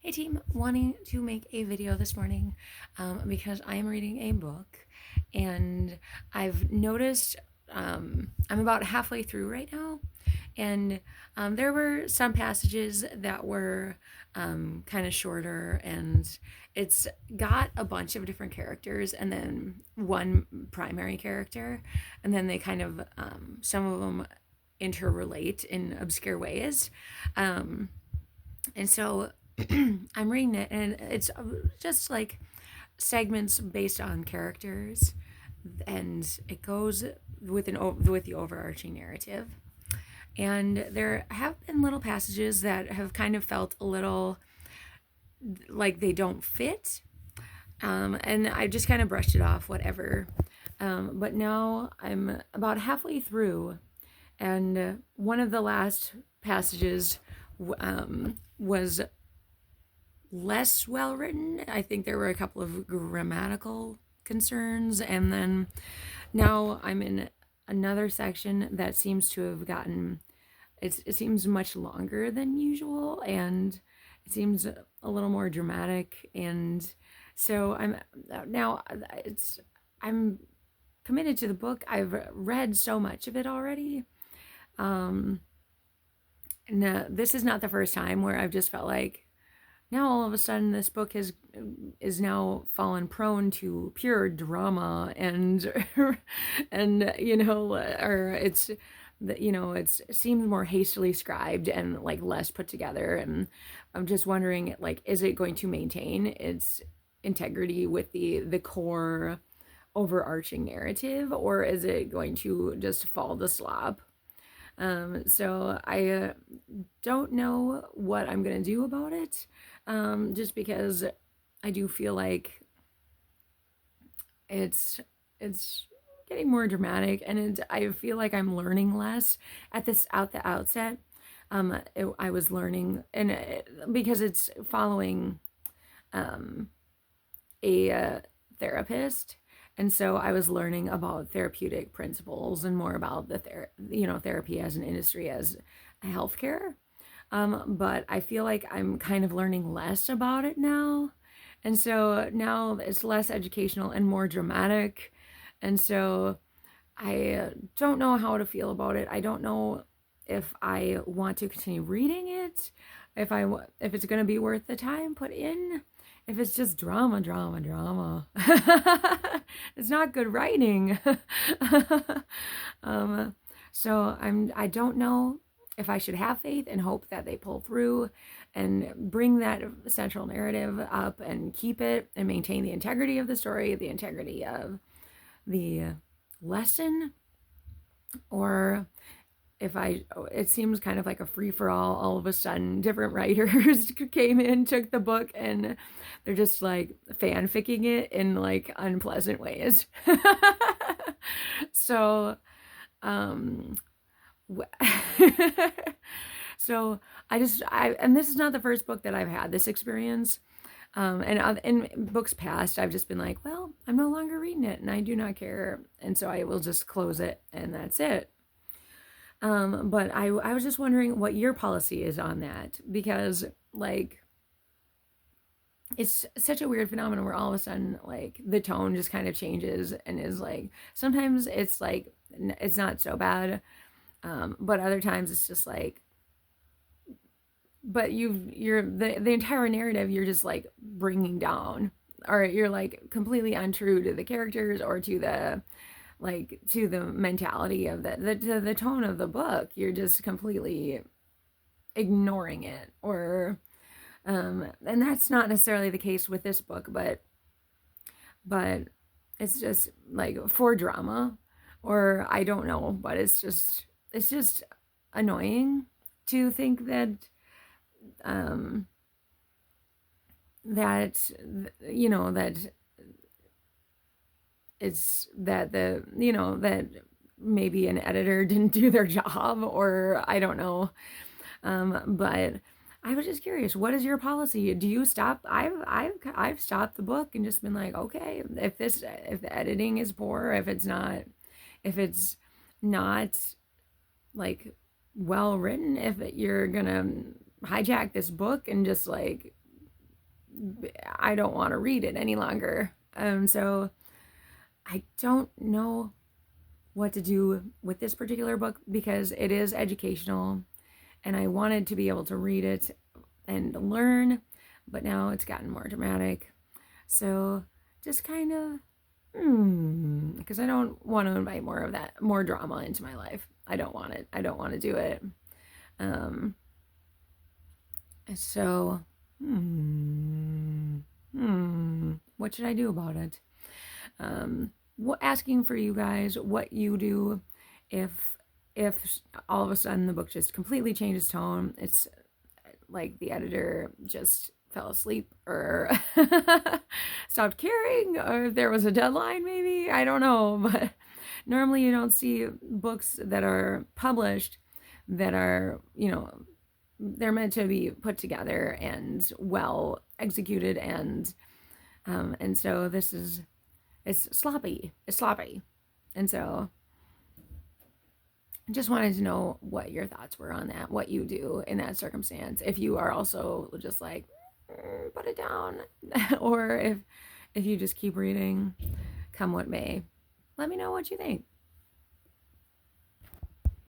Hey team, wanting to make a video this morning because I am reading a book and I've noticed I'm about halfway through right now, and there were some passages that were kind of shorter, and it's got a bunch of different characters and then one primary character, and then they kind of some of them interrelate in obscure ways. And so I'm reading it, and it's just like segments based on characters, and it goes with the overarching narrative. And there have been little passages that have kind of felt a little like they don't fit, and I just kind of brushed it off, whatever. But now I'm about halfway through, and one of the last passages was less well written. I think there were a couple of grammatical concerns, and then now I'm in another section that seems to have gotten it seems much longer than usual, and it seems a little more dramatic, and so I'm committed to the book. I've read so much of it already. No, this is not the first time where I've just felt like now all of a sudden this book is now fallen prone to pure drama, and and or it seems more hastily scribed and like less put together, and I'm just wondering, like, is it going to maintain its integrity with the core overarching narrative, or is it going to just fall to slop? So I don't know what I'm gonna do about it, just because I do feel like it's getting more dramatic, and I feel like I'm learning less at the outset. I was learning, and because it's following a therapist, and so I was learning about therapeutic principles and more about therapy as an industry, as healthcare. But I feel like I'm kind of learning less about it now, and so now it's less educational and more dramatic, and so I don't know how to feel about it. I don't know if I want to continue reading it, if it's going to be worth the time put in, if it's just drama, drama, drama. It's not good writing. um, I don't know if I should have faith and hope that they pull through and bring that central narrative up and keep it and maintain the integrity of the story, the integrity of the lesson, or if it seems kind of like a free for all of a sudden different writers came in, took the book, and they're just like fanficking it in like unpleasant ways. So um so and this is not the first book that I've had this experience. And in books past, I've just been like, well, I'm no longer reading it, and I do not care, and so I will just close it, and that's it. But I was just wondering what your policy is on that, because like it's such a weird phenomenon where all of a sudden like the tone just kind of changes and is like, sometimes it's like it's not so bad, but other times it's just like, but you're the entire narrative you're just like bringing down, or you're like completely untrue to the characters or to the mentality of the tone of the book. You're just completely ignoring it, or and that's not necessarily the case with this book, but it's just like for drama, or I don't know, but it's just annoying to think that um that that it's that that maybe an editor didn't do their job, or I don't know. But I was just curious, what is your policy? Do you stop? I've stopped the book and just been like, okay, if the editing is poor, if it's not like well written, if you're gonna hijack this book and just like I don't want to read it any longer. So I don't know what to do with this particular book because it is educational and I wanted to be able to read it and learn, but now it's gotten more dramatic. So just kind of, because I don't want to invite more of that, more drama into my life. I don't want it. I don't want to do it. So, what should I do about it? Asking for you guys what you do if all of a sudden the book just completely changes tone. It's like the editor just fell asleep or stopped caring, or if there was a deadline, maybe. I don't know. But normally you don't see books that are published that are, they're meant to be put together and well executed, and so it's sloppy. And so I just wanted to know what your thoughts were on that, what you do in that circumstance. If you are also just like, put it down, or if you just keep reading, come what may. Let me know what you think.